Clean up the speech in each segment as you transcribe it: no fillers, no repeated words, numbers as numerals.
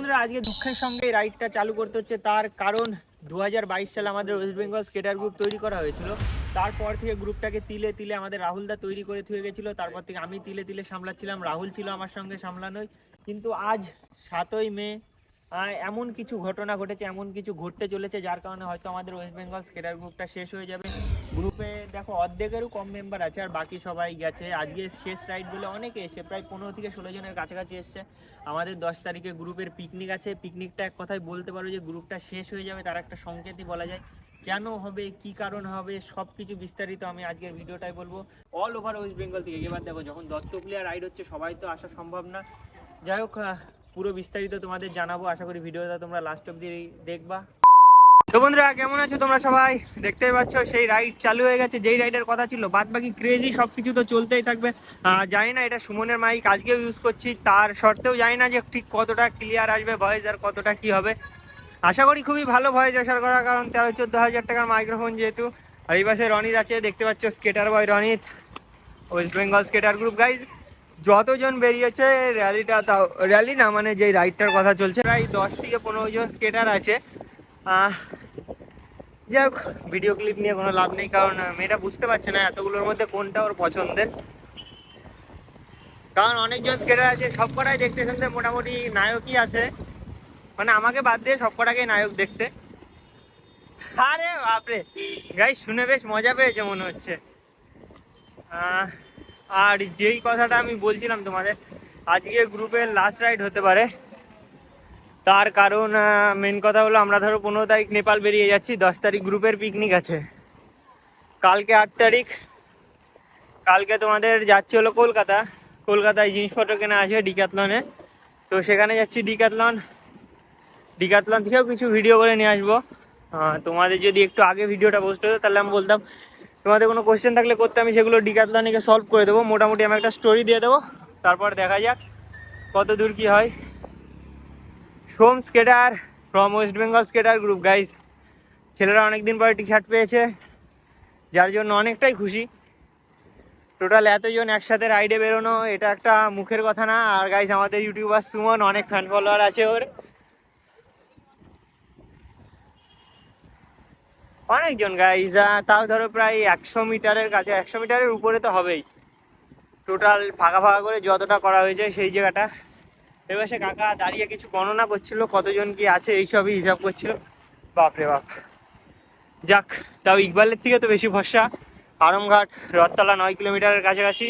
বন্ধুরা আজকে দুঃখের সঙ্গে এই রাইডটা চালু করতে হচ্ছে, তার কারণ 2022 সালে আমাদের ওয়েস্ট বেঙ্গল স্কেটার গ্রুপ তৈরি করা হয়েছিল। তারপর থেকে গ্রুপটাকে তিলে তিলে আমাদের রাহুলদা তৈরি করে থুয়ে গেছিলো। তারপর থেকে আমি তিলে তিলে সামলাচ্ছিলাম, রাহুল ছিল আমার সঙ্গে সামলানোই। কিন্তু আজ 7ই মে এমন কিছু ঘটনা ঘটেছে, এমন কিছু ঘটতে চলেছে যার কারণে হয়তো আমাদের ওয়েস্ট বেঙ্গল স্কেটার গ্রুপটা শেষ হয়ে যাবে। গ্রুপে দেখো অর্ধেকেরও কম মেম্বার আছে, আর বাকি সবাই গেছে। আজকে শেষ রাইড বলে অনেকে এসে, প্রায় 15 থেকে 16 জনের কাছাকাছি এসছে। আমাদের 10 তারিখে গ্রুপের পিকনিক আছে। পিকনিকটা এক কথায় বলতে পারো যে গ্রুপটা শেষ হয়ে যাবে, তার একটা সংকেতই বলা যায়। কেন হবে, কি কারণ হবে, সব কিছু বিস্তারিত আমি আজকের ভিডিওটাই বলবো। অল ওভার ওয়েস্ট বেঙ্গল থেকে। এবার দেখো যখন দত্তকুলিয়া রাইড হচ্ছে সবাই তো আসা সম্ভব না। যাই হোক, পুরো বিস্তারিত তোমাদের জানাবো। আশা করি ভিডিওটা তোমরা লাস্ট অব্দি দেখবা। তো বন্ধুরা কেমন আছো তোমরা সবাই? দেখতেই পাচ্ছ সেই রাইড চালু হয়ে গেছে, যেই রাইডের কথা ছিল। বাদ বাকি ক্রেজি সবকিছু তো চলতেই থাকবে। জানি না এটা সুমনের মাইক, আজকেও ইউজ করছি, তার সত্ত্বেও জানি না যে ঠিক কতটা ক্লিয়ার আসবে ভয়েস আর কতটা কি হবে। আশা করি খুবই ভালো ভয়েস আসার করার, কারণ 13-14 হাজার টাকার মাইক্রোফোন যেহেতু। আর এই পাশে রনিত আছে, দেখতে পাচ্ছ skater boy Ranit, West Bengal skater group. Guys যতজন বেরিয়েছে র্যালিটা, তাও র্যালি না মানে যেই রাইডটার কথা চলছে, প্রায় 10 থেকে 15 জন স্কেটার আছে। যাই হোক, ভিডিও ক্লিপ নিয়ে কোনো লাভ নেই, কারণ মেয়েটা বুঝতে পারছে না এতগুলোর মধ্যে কোনটা ওর পছন্দের। কারণ অনেকজন স্কেটার আছে, সব কটাই দেখতে শুনতে মোটামুটি নায়কই আছে, মানে আমাকে বাদ দিয়ে সব কটাকে নায়ক দেখতে। আরে বাপরে গাইস, শুনে বেশ মজা পেয়েছে মনে হচ্ছে। আর যেই কথাটা আমি বলছিলাম তোমাদের, আজকে গ্রুপের লাস্ট রাইড হতে পারে। তার কারণ মেন কথা হলো, আমরা ধরো 15 তারিখ নেপাল বেরিয়ে যাচ্ছি, 10 তারিখ গ্রুপের পিকনিক আছে, কালকে 8 তারিখ। কালকে তোমাদের যাচ্ছি হলো কলকাতায় জিনিসপত্র কেনা আছে ডিক্যাথলনে। তো সেখানে যাচ্ছি ডিক্যাথলন থেকেও কিছু ভিডিও করে নিয়ে আসবো। তোমাদের যদি একটু আগে ভিডিওটা পোস্ট হতো তাহলে আমি বলতাম, তোমাদের কোনো কোয়েশ্চেন থাকলে করতে, আমি সেগুলো ডিক্যাথলনিকে সলভ করে দেবো। মোটামুটি আমি একটা স্টোরি দিয়ে দেবো, তারপর দেখা যাক কত দূর কী হয়। Som skater from West Bengal skater group. Guys ছেলেরা অনেকদিন পরে টি শার্ট পেয়েছে, যার জন্য অনেকটাই খুশি। টোটাল এতজন একসাথে রাইডে বেরোনো, এটা একটা মুখের কথা না। আর গাইজ আমাদের ইউটিউবার সুমন, অনেক ফ্যান ফলোয়ার আছে ওর, অনেকজন গাইজ। তাও ধরো প্রায় 100 মিটারের কাছে, 100 মিটারের উপরে তো হবেই। টোটাল ফাঁকা ফাঁকা করে যতটা করা হয়েছে সেই জায়গাটা। এবার সে কাকা দাঁড়িয়ে কিছু গণনা করছিল, কতজন কি আছে এইসবই হিসাব করছিল। বাপরে বাপ। যাক, তাও ইকবালের থেকে তো বেশি ভরসা। আরমঘাট রথতলা 9 কিলোমিটারের কাছাকাছি।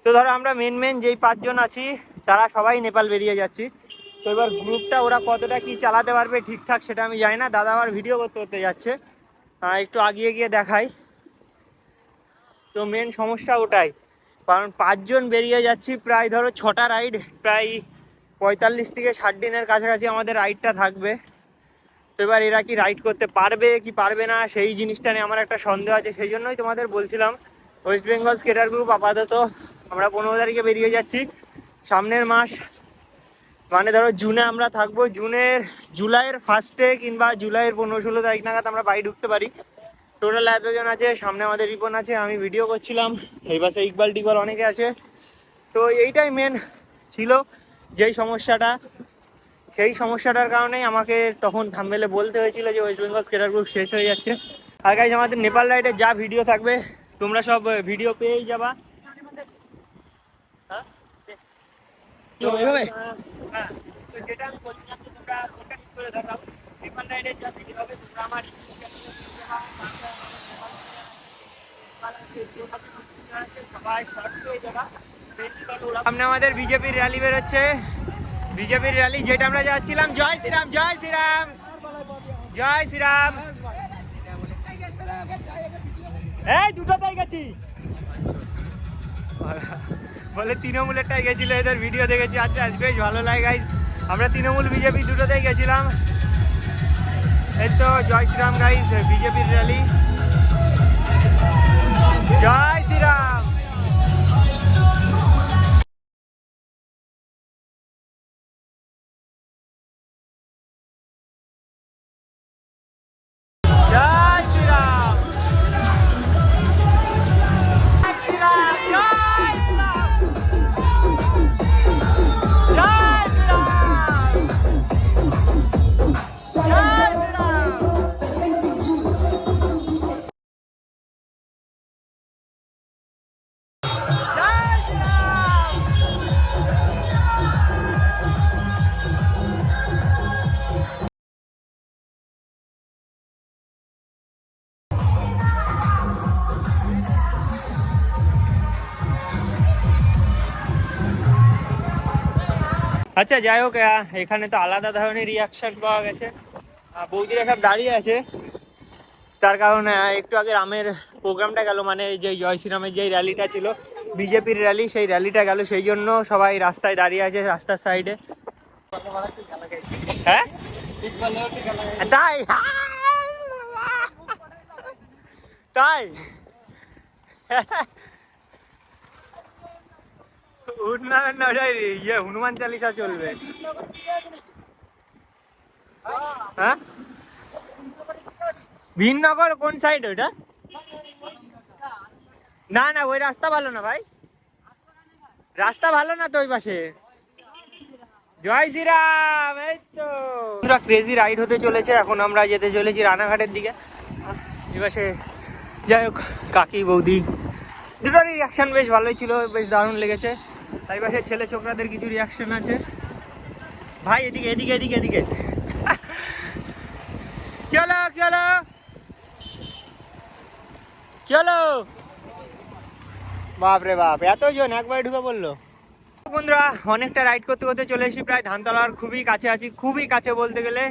তো ধরো আমরা মেন যেই 5 জন আছি তারা সবাই নেপাল বেরিয়ে যাচ্ছি। তো এবার গ্রুপটা ওরা কতটা কি চালাতে পারবে ঠিকঠাক সেটা আমি জানি না। দাদা আবার ভিডিও করতে যাচ্ছে, একটু আগিয়ে গিয়ে দেখাই। তো মেন সমস্যা ওটাই, কারণ 5 জন বেরিয়ে যাচ্ছি, প্রায় ধরো 6টা রাইড, প্রায় 45 থেকে 60 দিনের কাছাকাছি আমাদের রাইডটা থাকবে। তো এবার এরা কি রাইড করতে পারবে কি পারবে না, সেই জিনিসটা নিয়ে আমার একটা সন্দেহ আছে। সেই জন্যই তোমাদের বলছিলাম, ওয়েস্ট বেঙ্গল স্কেটার গ্রুপ আপাতত আমরা 15 তারিখে বেরিয়ে যাচ্ছি। সামনের মাস মানে ধরো জুনে আমরা থাকবো, জুলাইয়ের ফার্স্টে কিংবা জুলাইয়ের 15-16 তারিখ নাগাদ আমরা বাড়ি ঢুকতে পারি। টোটাল এতজন আছে, সামনে আমাদের রিপন আছে, আমি ভিডিও করছিলাম, এই পাশে ইকবাল টিকবাল অনেকে আছে। তো এইটাই মেন ছিল যেই সমস্যাটা, সেই সমস্যাটার কারণেই আমাকে তখন থাম্বনেলে বলতে হয়েছিল যে ওয়েস্ট বেঙ্গল স্কেটার গ্রুপ শেষ হয়ে যাচ্ছে। আর গাইজ আমাদের নেপাল রাইডে যা ভিডিও থাকবে তোমরা সব ভিডিও পেয়েই যাবা। হ্যাঁ তো যেটা আমি বলছিলাম, তোমরা কন্ট্যাক্ট করে দেখাও নেপাল রাইডের যা ভিডিও হবে তোমরা আমার সামনে আমাদের বিজেপির র্যালি বেরোচ্ছে, বিজেপির র্যালি যেটা আমরা যাচ্ছিলাম। জয় শ্রীরাম, জয় শ্রীরাম, জয় শ্রীরাম। এই দুটোতেই গেছি, বলে তৃণমূলেরটাই গেছিল, এদের ভিডিও দেখেছি। আচ্ছা বেশ ভালো লাগে গাইজ, আমরা তৃণমূল বিজেপি দুটোতেই গেছিলাম। এই তো জয় শ্রীরাম গাইজ, বিজেপির র্যালি। জয় শ্রীরাম। আচ্ছা যাই হোক, এখানে তো আলাদা ধরনের রিয়াকশন পাওয়া গেছে। বৌদিরা সব দাঁড়িয়ে আছে, তার কারণ একটু আগে রামের প্রোগ্রামটা গেল, মানে যে জয় শ্রীরামের যে র্যালিটা ছিল, বিজেপির র্যালি, সেই র্যালিটা গেল, সেই জন্য সবাই রাস্তায় দাঁড়িয়ে আছে, রাস্তার সাইডে। হ্যাঁ তাই, তাই উঠনামের না, ইয়ে হনুমান চালিসা চলবে। হ্যাঁ ভিননগর কোন সাইড ওইটা? না না, ওই রাস্তা ভালো না ভাই, রাস্তা ভালো না তো ওই পাশে। জয় শ্রীরাম। এই তো ক্রেজি রাইড হতে চলেছে, এখন আমরা যেতে চলেছি রানাঘাটের দিকে। এপাশে যাই হোক কাকি বৌদি দুটোরই রিয়াকশন বেশ ভালোই ছিল, বেশ দারুণ লেগেছে। তাই পাশে ছেলে ছোকরাদের কিছু রিয়াকশন আছে। ভাই এদিকে এদিকে এদিকে এদিকে কি হলো কি হলো কি হলো? বাপরে বাপ, এতজন একবারে ঢুকে পড়লো। বন্ধুরা অনেকটা রাইড করতে করতে চলে এসেছি প্রায় ধানতলার খুবই কাছে আছি, খুবই কাছে বলতে গেলে।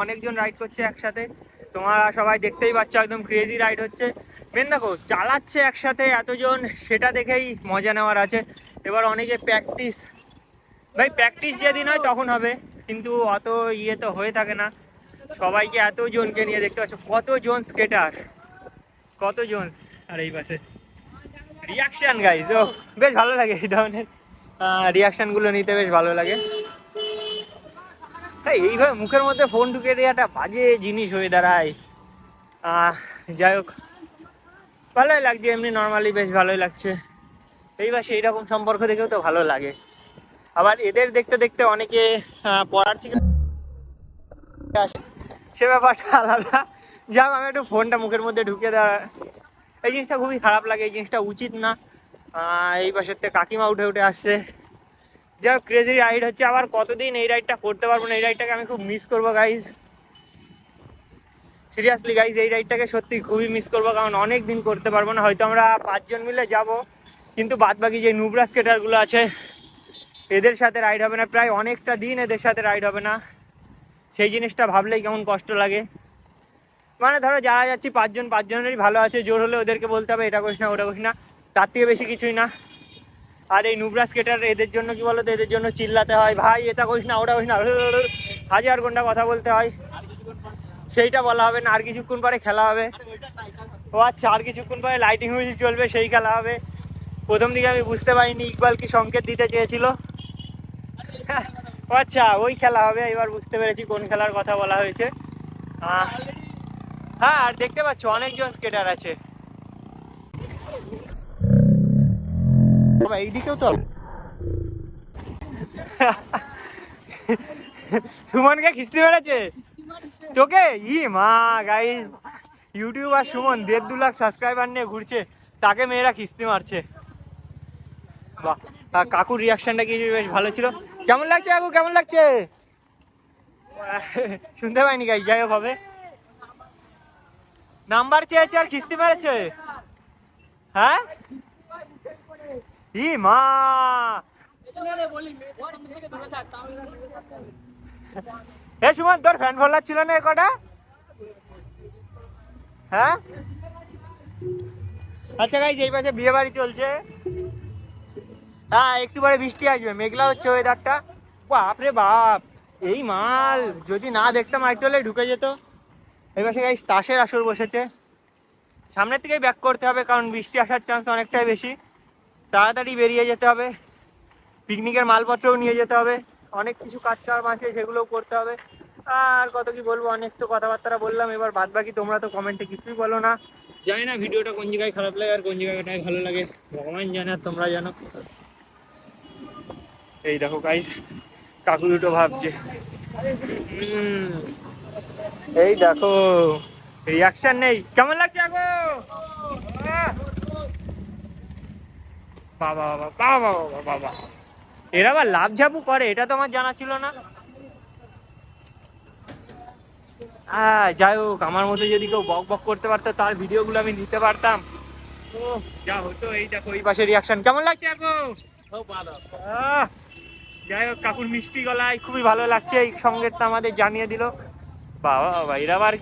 অনেকজন রাইড করছে একসাথে, তোমরা সবাই দেখতেই পাচ্ছ, একদম ক্রেজি রাইড হচ্ছে। মেন দেখো চালাচ্ছে একসাথে এতজন, সেটা দেখেই মজা নেওয়ার আছে। এবার অনেকে প্র্যাকটিস, ভাই প্র্যাকটিস যেদিন হয় তখন হবে, কিন্তু অত ইয়ে তো হয়ে থাকে না। সবাইকে এতজনকে নিয়ে দেখতে পাচ্ছ, কতজন স্কেটার, কতজন। আর এই পাশে রিয়াকশন গাইজ, ও বেশ ভালো লাগে এই ধরনের রিয়াকশন গুলো নিতে, বেশ ভালো লাগে। এইভাবে মুখের মধ্যে ফোন ঢুকে দেওয়াটা বাজে জিনিস হয়ে দাঁড়ায়। যাই হোক ভালোই লাগছে, এমনি নর্মালি বেশ ভালোই লাগছে। এইবার সেই রকম সম্পর্ক দেখেও তো ভালো লাগে। আবার এদের দেখতে দেখতে অনেকে পড়ার থেকে আসে, সে ব্যাপারটা আলাদা। যাক আমি একটু ফোনটা মুখের মধ্যে ঢুকে দেওয়া, এই জিনিসটা খুবই খারাপ লাগে, এই জিনিসটা উচিত না। এই পাশের থেকে কাকিমা উঠে উঠে আসছে। যা ক্রেজি রাইড হচ্ছে, আবার কতদিন এই রাইডটা করতে পারবো না, এই রাইডটাকে আমি খুব মিস করবো গাইজ, সিরিয়াসলি গাইজ, এই রাইডটাকে সত্যি খুবই মিস করবো, কারণ অনেক দিন করতে পারবো না। হয়তো আমরা 5 জন মিলে যাব, কিন্তু বাদ বাকি যে নুবরা স্কেটারগুলো আছে এদের সাথে রাইড হবে না, প্রায় অনেকটা দিন এদের সাথে রাইড হবে না। সেই জিনিসটা ভাবলেই কেমন কষ্ট লাগে। মানে ধরো যারা যাচ্ছি 5 জন, 5 জনেরই ভালো আছে, জোর হলে ওদেরকে বলতে হবে এটা করিস না ওটা করিস না, তার থেকে বেশি কিছুই না। আর এই নুবরা স্কেটার এদের জন্য কি বলতো, এদের জন্য চিল্লাতে হয়, ভাই এটা করিস না ওটা করিস না, 1000 ঘন্টা কথা বলতে হয়, সেইটা বলা হবে না। আর কিছুক্ষণ পরে খেলা হবে। ও আচ্ছা, আর কিছুক্ষণ পরে লাইটিং হুইল চলবে, সেই খেলা হবে। প্রথম দিকে আমি বুঝতে পারিনি ইকবাল কি সংকেত দিতে চেয়েছিল। ও আচ্ছা, ওই খেলা হবে, এবার বুঝতে পেরেছি কোন খেলার কথা বলা হয়েছে। হ্যাঁ, আর দেখতে পাচ্ছ অনেকজন স্কেটার আছে। এইদিকেও তো সুমনকে খিস্তি মেরেছে তোকে, ই মা guys, YouTuber Suman 1.5-2 lakh subscriber নিয়ে ঘুরছে, তাকে মেয়েরা খিস্তি মারছে। বাহ, কাকুর রিয়াকশনটা কি বেশ ভালো ছিল। কেমন লাগছে কাকু, কেমন লাগছে? শুনতে পাইনি গাইস, যাই হোক হবে। নাম্বার চেয়েছে আর খিস্তি মেরেছে। হ্যাঁ ই মা, এ সুমন তোর ফ্যান ফলোয়ার ছিল না কটা? হ্যাঁ আচ্ছা গাইস, এই পাশে বিয়ে বাড়ি চলছে। হ্যাঁ একটু পরে বৃষ্টি আসবে, মেঘলা হচ্ছে ওয়েদারটা। বাপরে বাপ, এই মাল যদি না দেখতাম আরেকটু হলে ঢুকে যেত। এই পাশে গাইস তাসের আসর বসেছে, সামনের থেকেই ব্যাক করতে হবে, কারণ বৃষ্টি আসার চান্স অনেকটাই বেশি। তাড়াতাড়ি বেরিয়ে যেতে হবে, পিকনিকের মালপত্রও নিয়ে যেতে হবে, অনেক কিছু কাজ কাম আছে সেগুলোও করতে হবে। আর কত কি বলবো, অনেক তো কথাবার্তা বললাম, এবার বাদ বাকি তোমরা তো কমেন্টে কিছুই বলো না। জানি না ভিডিওটা কোন জায়গায় খারাপ লাগে আর কোন জায়গাটায় ভালো লাগে, ভগবান জানে আর তোমরা জানো। এই দেখো গাইস, কাকু দুটো ভাবছে। এই দেখো রিয়াকশন নেই, কেমন লাগছে আগো? বাবা বাবা বাবা বাবা বাবা, এরা আবার লাভ ঝাপু করে, এটা তো আমার জানা ছিল না। যাই হোক, আমার মতো যদি কেউ বক বক করতে পারতো, তার ভিডিওগুলো আমি নিতে পারতাম, তো যা হতো। এই দেখো এই পাশে রিয়াকশন, কেমন লাগছে আগো? যাই হোক, কাকুর মিষ্টি গলায় খুবই ভালো লাগছে, এই সংকেতটা আমাদের জানিয়ে দিল। বাবা বাবা, এরা আবার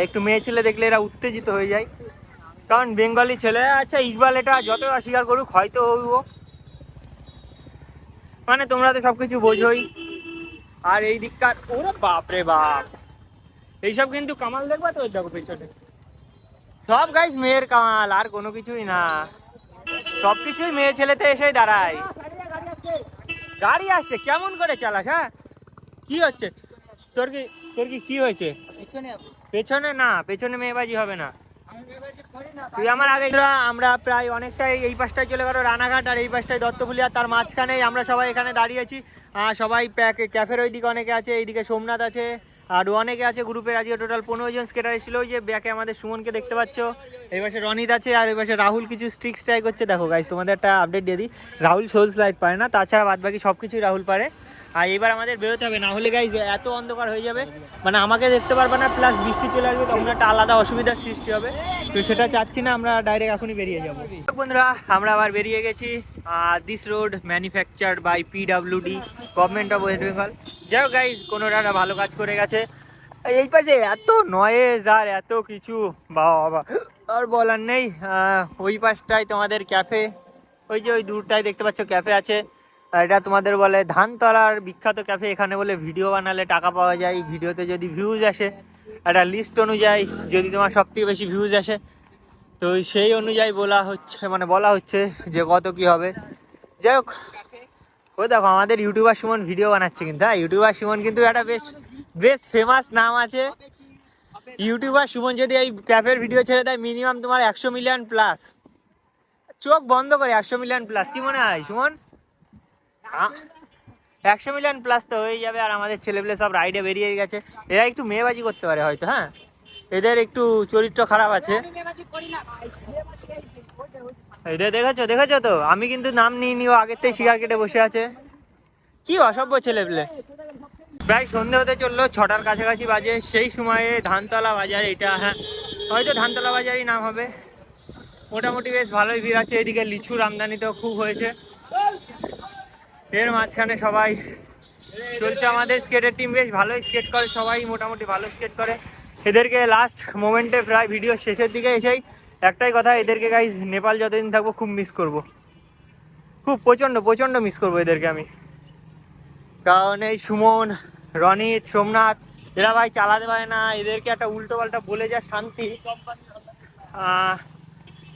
একটু মেয়ে ছেলে দেখলে এরা উত্তেজিত হয়ে যায়, কারণ বেঙ্গলি ছেলে। আচ্ছা ইকবাল এটা যত অস্বীকার করুক হয়তো ও, মানে তোমরা তো সবকিছু বোঝোই। আর এই দিককার ওরে বাপ রে বাপ, এইসব কিন্তু কামাল দেখবা তো, দেখো পেছনে সব গাইস মেয়ের কামাল, আর কোনো কিছুই না, সবকিছুই মেয়ে ছেলেতে এসেই দাঁড়ায়। গাড়ি আসছে, কেমন করে চালাস? হ্যাঁ, কি হচ্ছে তোর কি কি হয়েছে? পেছনে না, পেছনে মেয়েবাজি হবে না, তুই আমার আগে। আমরা প্রায় অনেকটাই এই পাশটায় চলে গেল রানাঘাট, আর এই পাশটায় দত্তফুলিয়া, তার মাঝখানেই আমরা সবাই এখানে দাঁড়িয়েছি। সবাই ক্যাফের ওই দিকে অনেকে আছে, এইদিকে সোমনাথ আছে, আর অনেকে আছে গ্রুপের। আজকে টোটাল 15 জন স্কেটার এসেছিল। ওই যে ব্যাকে আমাদের সুমনকে দেখতে পাচ্ছ, এই পাশে রনিত আছে, আর এই পাশে রাহুল কিছু স্ট্রিক স্ট্রাইক হচ্ছে। দেখো গাইজ, তোমাদের একটা আপডেট দিয়ে দিই, রাহুল সোল স্লাইড পারে না, তাছাড়া বাদ বাকি সব কিছুই রাহুল পারে। আর এবার আমাদের বেরোতে হবে, না হলে গাইজ এত অন্ধকার হয়ে যাবে, মানে আমাকে দেখতে পারবে না, প্লাস বৃষ্টি চলে আসবে, তখন একটা আলাদা অসুবিধার সৃষ্টি হবে। তো সেটা চাচ্ছি না, আমরা ডাইরেক্ট এখনই বেরিয়ে যাবো। বন্ধুরা, আমরা আবার বেরিয়ে গেছি। This road manufactured by PWD, government of West Bengal. যাই হোক গাইজ, কোনোটা ভালো কাজ করে গেছে। এই পাশে এত নয়েজ আর এত কিছু, বাবা আর বলার নেই। ওই পাশটায় তোমাদের ক্যাফে, ওই যে ওই দূরটায় দেখতে পাচ্ছ ক্যাফে আছে। আর এটা তোমাদের বলে ধানতলার বিখ্যাত ক্যাফে। এখানে বলে ভিডিও বানালে টাকা পাওয়া যায়, ভিডিওতে যদি ভিউজ আসে, একটা লিস্ট অনুযায়ী যদি তোমার সব থেকে বেশি ভিউজ আসে, তো সেই অনুযায়ী বলা হচ্ছে যে কত কি হবে। যাই হোক, ও দেখো আমাদের ইউটিউবার সুমন ভিডিও বানাচ্ছে, কিন্তু হ্যাঁ, ইউটিউবার সুমন কিন্তু একটা বেশ ফেমাস নাম আছে। ইউটিউবার সুমন যদি এই ক্যাফের ভিডিও ছেড়ে দেয়, মিনিমাম তোমার 100 মিলিয়ন প্লাস, চোখ বন্ধ করে 100 মিলিয়ন প্লাস, কি মনে হয় সুমন? 100 মিলিয়ন প্লাস তো হয়ে যাবে। আর আমাদের ছেলেপেলে সব রাইডে বেরিয়ে গেছে, এরা একটু মেয়েবাজি করতে পারে হয়তো, হ্যাঁ এদের একটু চরিত্র খারাপ আছে। এদের দেখেছো তো, আমি কিন্তু নাম নিয়ে ও আগের থেকে শিকার কেটে বসে আছে, কি অসভ্য ছেলেপেলে। প্রায় সন্ধে হতে চললো, 6টার কাছাকাছি বাজে। সেই সময়ে ধানতলা বাজার, এটা হ্যাঁ হয়তো ধানতলা বাজারই নাম হবে, মোটামুটি বেশ ভালোই ভিড় আছে। এদিকে লিচুর আমদানিতেও খুব হয়েছে। এর মাঝখানে সবাই চলছে, আমাদের স্কেটের টিম বেশ ভালোই স্কেট করে, সবাই মোটামুটি ভালো স্কেট করে। এদেরকে লাস্ট মোমেন্টে প্রায় ভিডিও শেষের দিকে এসেই একটাই কথা, এদেরকে গাইজ নেপাল যতদিন থাকবো খুব মিস করব, খুব প্রচণ্ড মিস করবো এদেরকে আমি। কারণ এই সুমন, রনিত, সোমনাথ, এরা ভাই চালাতে পারে না, এদেরকে একটা উল্টো পাল্টা বলে যা শান্তি,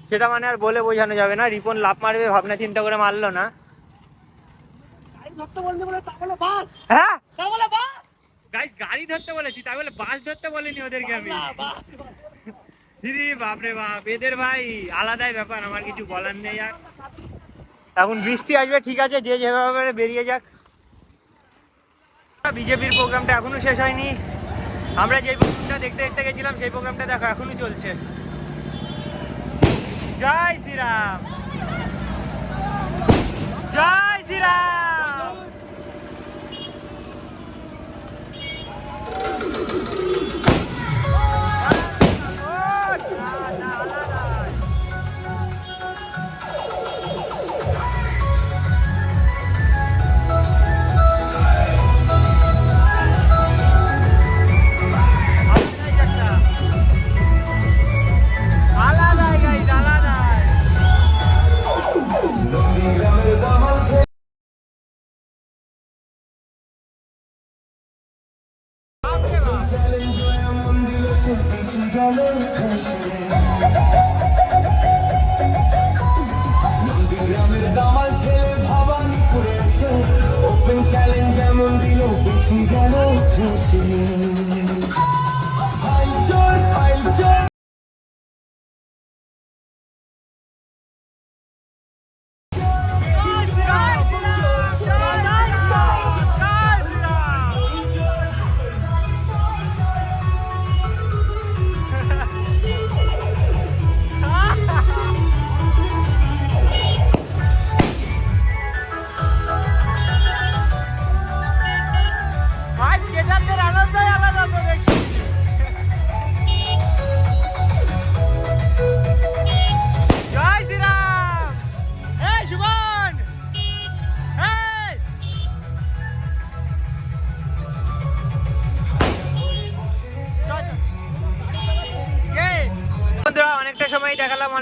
সেটা মানে আর বলে বোঝানো যাবে না। রিপন লাফ মারবে ভাবনা চিন্তা করে মারলো না। হ্যাঁ গাইস, গাড়ি ধরতে বলেছি, তাই বলে বাস ধরতে বলিনি ওদেরকে আমি। দিদি বাপরে বাপ, এদের ভাই আলাদাই ব্যাপার, আমার কিছু বলার নেই। আর এখন বৃষ্টি আসবে, ঠিক আছে, যে যেভাবে বেরিয়ে যাক। বিজেপির প্রোগ্রামটা এখনো শেষ হয়নি, আমরা যে প্রোগ্রামটা দেখতে গেছিলাম সেই প্রোগ্রামটা দেখো এখনো চলছে। জয় শ্রীরাম, জয় শ্রীরাম।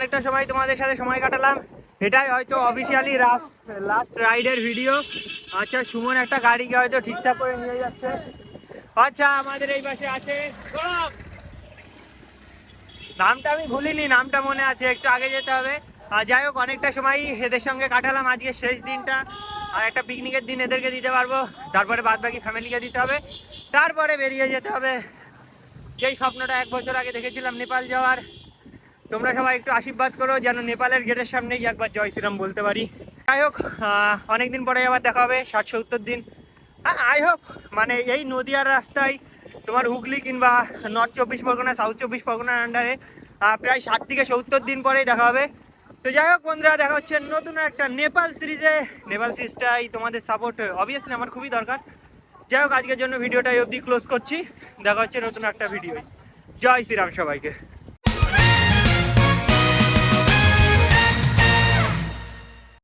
অনেকটা সময় তোমাদের সাথে সময় কাটালাম, এটাই হয়তো অফিসিয়ালি লাস্ট রাইডের ভিডিও। আচ্ছা সুমন একটা গাড়িকে হয়তো ঠিকঠাক করে নিয়ে যাচ্ছে। আচ্ছা আমাদের এই পাশে আছে গৌরব। নামটা আমি ভুলিনি, নামটা মনে আছে, একটু আগে যেতে হবে। আর যাই হোক অনেকটা সময় এদের সঙ্গে কাটালাম, আজকে শেষ দিনটা, আর একটা পিকনিকের দিন এদেরকে দিতে পারবো, তারপরে বাদ বাকি ফ্যামিলিকে দিতে হবে, তারপরে বেরিয়ে যেতে হবে। যেই স্বপ্নটা 1 বছর আগে দেখেছিলাম নেপাল যাওয়ার, তোমরা সবাই একটু আশীর্বাদ করো যেন নেপালের গেটের সামনে গিয়ে একবার জয় শ্রীরাম বলতে পারি। যাই হোক অনেকদিন পরে আবার দেখা হবে, 60-70 দিন। আই হোপ মানে এই নদিয়ার রাস্তায় তোমার হুগলি কিংবা নর্থ 24 পরগনা, সাউথ 24 পরগনার আন্ডারে প্রায় 60 থেকে 70 দিন পরেই দেখা হবে। তো যাই হোক বন্ধুরা, দেখা হচ্ছে নতুন একটা নেপাল সিরিজে। নেপাল সিরিজটাই তোমাদের সাপোর্ট অবভিয়াসলি আমার খুবই দরকার। যাই হোক আজকের জন্য ভিডিওটা অবধি ক্লোজ করছি, দেখা হচ্ছে নতুন একটা ভিডিও। জয় শ্রীরাম সবাইকে।